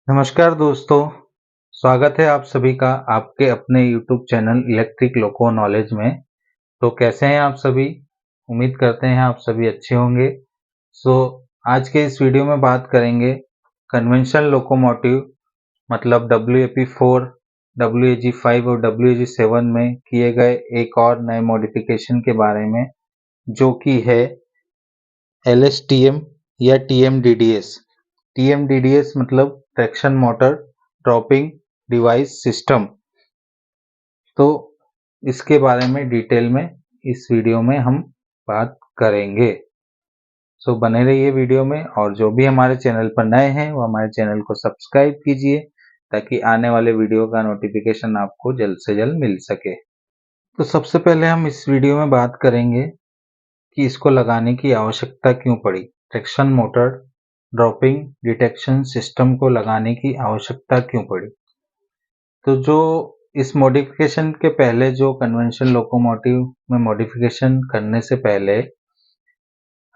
नमस्कार दोस्तों, स्वागत है आप सभी का आपके अपने YouTube channel electric loco knowledge में। तो कैसे हैं आप सभी? उम्मीद करते हैं आप सभी अच्छे होंगे। आज के इस वीडियो में बात करेंगे कन्वेंशनल लोकोमोटिव मतलब WAP4, WAG5 और WAG7 में किए गए एक और नए मॉडिफिकेशन के बारे में, जो कि है LSTM या TMDDS। TMDDS मतलब traction motor dropping device system. तो इसके बारे में डिटेल में इस वीडियो में हम बात करेंगे। बने रहिए वीडियो में, और जो भी हमारे चैनल पर नए हैं वो हमारे चैनल को सब्सक्राइब कीजिए ताकि आने वाले वीडियो का नोटिफिकेशन आपको जल्द से जल्द मिल सके। तो सबसे पहले हम इस वीडियो में बात करेंगे कि इसको लगाने की आवश्यकता क्यों पड़ी। Traction motor dropping detection system को लगाने की आवश्यकता क्यों पड़ी? तो जो इस मॉडिफिकेशन के पहले जो कन्वेंशनल लोकोमोटिव में मॉडिफिकेशन करने से पहले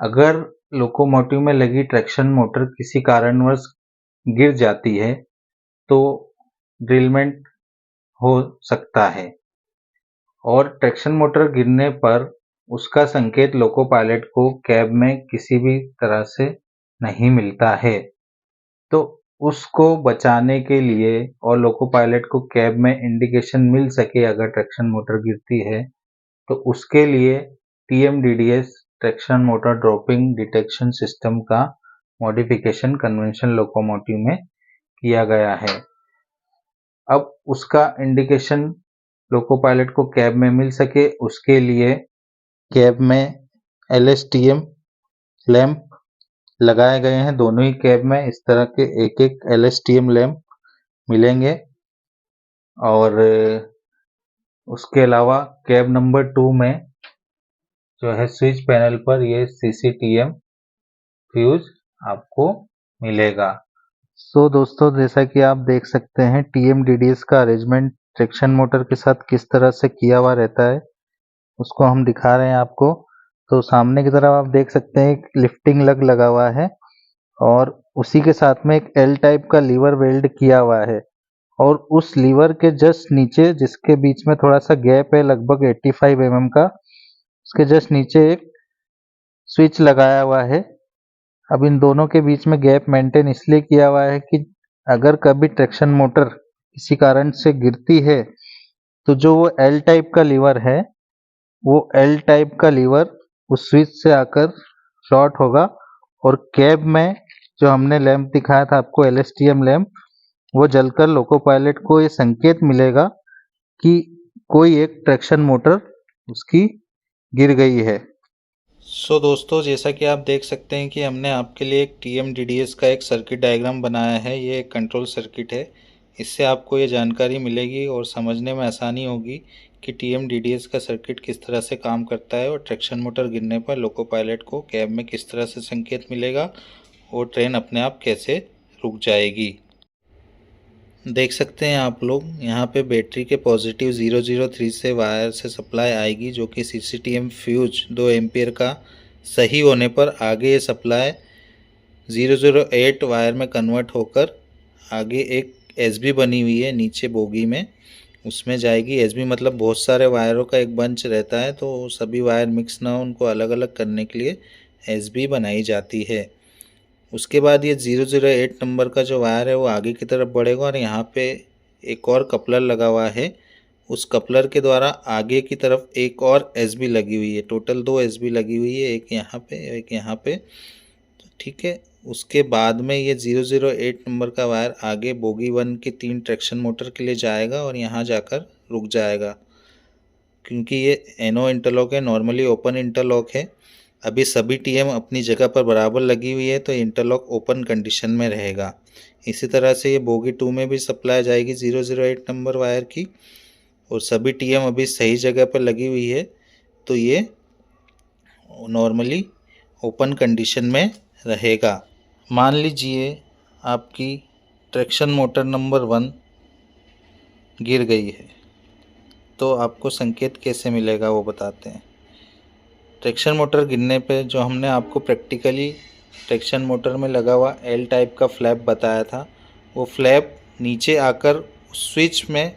अगर लोकोमोटिव में लगी ट्रैक्शन मोटर किसी कारणवश गिर जाती है तो ड्रिलमेंट हो सकता है, और ट्रैक्शन मोटर गिरने पर उसका संकेत लोको पायलट को कैब में किसी भी तरह से नहीं मिलता है। तो उसको बचाने के लिए और लोको पायलट को कैब में इंडिकेशन मिल सके अगर ट्रैक्शन मोटर गिरती है, तो उसके लिए TMDDS traction motor dropping detection system का मॉडिफिकेशन कन्वेंशनल लोकोमोटिव में किया गया है। अब उसका इंडिकेशन लोको पायलट को कैब में मिल सके, उसके लिए कैब में LSTM लैंप लगाए गए हैं। दोनों ही कैब में इस तरह के एक एक LSTM लैंप मिलेंगे, और उसके अलावा कैब नंबर 2 में जो है स्विच पैनल पर ये CCTM फ्यूज आपको मिलेगा। दोस्तों, जैसा कि आप देख सकते हैं TMDDS का अरेंजमेंट ट्रैक्शन मोटर के साथ किस तरह से किया हुआ रहता है, उसको हम दिखा रहे हैं आपको। तो सामने की तरफ आप देख सकते हैं एक लिफ्टिंग लग लगा हुआ है, और उसी के साथ में एक L टाइप का लीवर वेल्ड किया हुआ है, और उस लीवर के जस्ट नीचे जिसके बीच में थोड़ा सा गैप है लगभग 85 mm का, उसके जस्ट नीचे एक स्विच लगाया हुआ है। अब इन दोनों के बीच में गैप मेंटेन इसलिए किया हुआ है कि अगर कभी ट्रैक्शन मोटर किसी कारण से गिरती है तो जो वो L टाइप का लीवर है, वो L टाइप का लीवर उस स्विच से आकर शॉर्ट होगा, और कैब में जो हमने लैंप दिखाया था आपको LSTM लैंप, वो जलकर लोको पायलट को ये संकेत मिलेगा कि कोई एक ट्रैक्शन मोटर उसकी गिर गई है। दोस्तों, जैसा कि आप देख सकते हैं कि हमने आपके लिए एक TMDDS का एक सर्किट डायग्राम बनाया है। ये एक कंट्रोल सर्किट है। इससे आपको ये जानकारी मिलेगी और समझने में आसानी होगी कि TMDDS का सर्किट किस तरह से काम करता है, और ट्रैक्शन मोटर गिरने पर लोको पायलट को कैब में किस तरह से संकेत मिलेगा और ट्रेन अपने आप कैसे रुक जाएगी। देख सकते हैं आप लोग यहाँ पे बैटरी के पॉजिटिव 003 से वायर से सप्लाई आएगी, जो कि CCTM फ्यूज 2 एम्पियर का सही होने पर आगे ये सप्लाई 008 वायर में कन्वर्ट होकर आगे एक SB बनी हुई है नीचे बोगी में, उसमें जाएगी। SB मतलब बहुत सारे वायरों का एक बंच रहता है, तो सभी वायर मिक्स ना हो उनको अलग अलग करने के लिए SB बनाई जाती है। उसके बाद ये 008 नंबर का जो वायर है वो आगे की तरफ बढ़ेगा, और यहाँ पे एक और कपलर लगा हुआ है। उस कपलर के द्वारा आगे की तरफ एक और SB लगी हुई है। टोटल 2 SB लगी हुई है, एक यहाँ पे एक यहाँ पे। ठीक है। उसके बाद में ये 008 नंबर का वायर आगे बोगी 1 की 3 ट्रैक्शन मोटर के लिए जाएगा और यहाँ जाकर रुक जाएगा, क्योंकि ये NO इंटरलॉक है, नॉर्मली ओपन इंटरलॉक है। अभी सभी TM अपनी जगह पर बराबर लगी हुई है, तो इंटरलॉक ओपन कंडीशन में रहेगा। इसी तरह से ये बोगी 2 में भी सप्लाई जाएगी 008 नंबर वायर की, और सभी TM अभी सही जगह पर लगी हुई है, तो ये नॉर्मली ओपन कंडीशन में रहेगा। मान लीजिए आपकी ट्रैक्शन मोटर नंबर 1 गिर गई है, तो आपको संकेत कैसे मिलेगा वो बताते हैं। ट्रैक्शन मोटर गिरने पे जो हमने आपको प्रैक्टिकली ट्रैक्शन मोटर में लगा हुआ L टाइप का फ्लैप बताया था, वो फ्लैप नीचे आकर स्विच में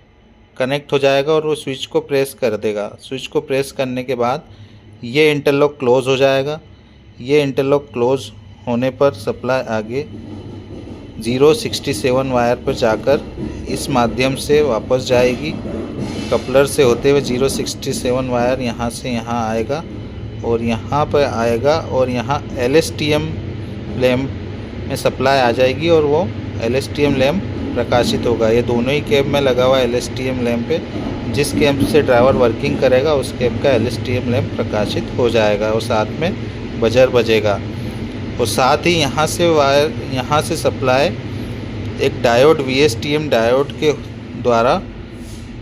कनेक्ट हो जाएगा और वो स्विच को प्रेस कर देगा। स्विच को प्रेस करने के बाद ये इंटरलॉक क्लोज हो जाएगा। ये इंटरलॉक क्लोज होने पर सप्लाई आगे 067 वायर पर जाकर इस माध्यम से वापस जाएगी। कपलर से होते हुए 067 वायर यहाँ से यहाँ आएगा और यहाँ पर आएगा और यहाँ LSTM लैम्प में सप्लाई आ जाएगी और वो LSTM लैम्प प्रकाशित होगा। ये दोनों ही कैब में लगा हुआ LSTM लैम्प है। जिस कैब से ड्राइवर वर्किंग करेगा उस कैब का LSTM लैम्प प्रकाशित हो जाएगा और साथ में बजर बजेगा। और साथ ही यहाँ से वायर, यहाँ से सप्लाई एक डायोड VSTM डायोड के द्वारा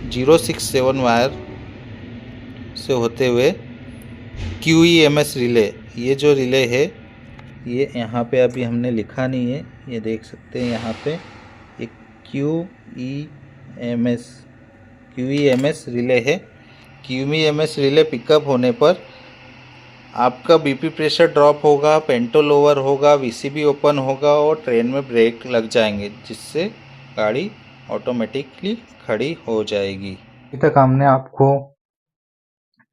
067 वायर से होते हुए QEMS रिले, ये जो रिले है ये यहाँ पे अभी हमने लिखा नहीं है, ये देख सकते हैं यहाँ पे एक QEMS रिले है। QEMS रिले पिकअप होने पर आपका BP प्रेशर ड्रॉप होगा, पेंटो लोअर होगा, VCB ओपन होगा और ट्रेन में ब्रेक लग जाएंगे, जिससे गाड़ी ऑटोमेटिकली खड़ी हो जाएगी। अभी तक हमने आपको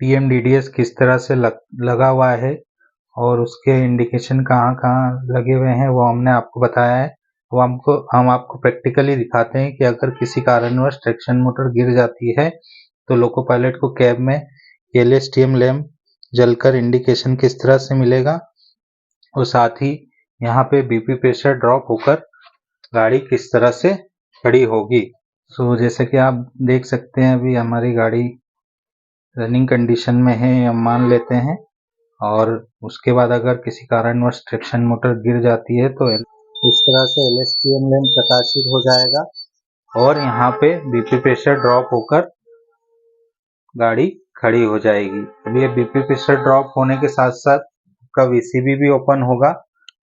TMDDS किस तरह से लगा हुआ है और उसके इंडिकेशन कहाँ कहाँ लगे हुए हैं वो हमने आपको बताया है। वो हम आपको प्रैक्टिकली दिखाते हैं कि अगर किसी कारणवश ट्रैक्शन मोटर गिर जाती है तो लोको पायलट को कैब में LSTM लैम्प जलकर इंडिकेशन किस तरह से मिलेगा और साथ ही यहाँ पे BP प्रेशर ड्रॉप होकर गाड़ी किस तरह से खड़ी होगी। सो जैसे कि आप देख सकते हैं अभी हमारी गाड़ी रनिंग कंडीशन में है, हम मान लेते हैं, और उसके बाद अगर किसी कारणवश ट्रैक्शन मोटर गिर जाती है तो इस तरह से LSTM लैम्प प्रकाशित हो जाएगा और यहाँ पे BP प्रेशर ड्रॉप होकर गाड़ी खड़ी हो जाएगी। अब ये BP प्रेशर ड्रॉप होने के साथ साथ का VCB भी ओपन होगा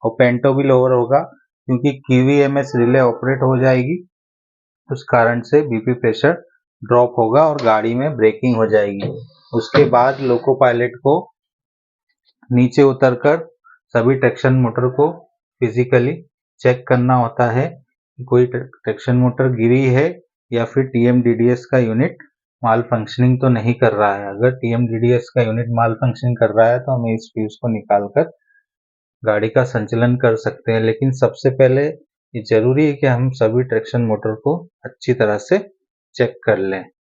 और पेंटो भी लोअर होगा, क्योंकि QEMS रिले ऑपरेट हो जाएगी, उस कारण से BP प्रेशर ड्रॉप होगा और गाड़ी में ब्रेकिंग हो जाएगी। उसके बाद लोको पायलट को नीचे उतरकर सभी ट्रैक्शन मोटर को फिजिकली चेक करना होता है कि कोई ट्रैक्शन मोटर गिरी है या फिर TMDDS का यूनिट माल फंक्शनिंग तो नहीं कर रहा है। अगर TMDDS का यूनिट माल फंक्शनिंग कर रहा है तो हम इस फ्यूज को निकालकर गाड़ी का संचालन कर सकते हैं, लेकिन सबसे पहले ये जरूरी है कि हम सभी ट्रैक्शन मोटर को अच्छी तरह से चेक कर लें।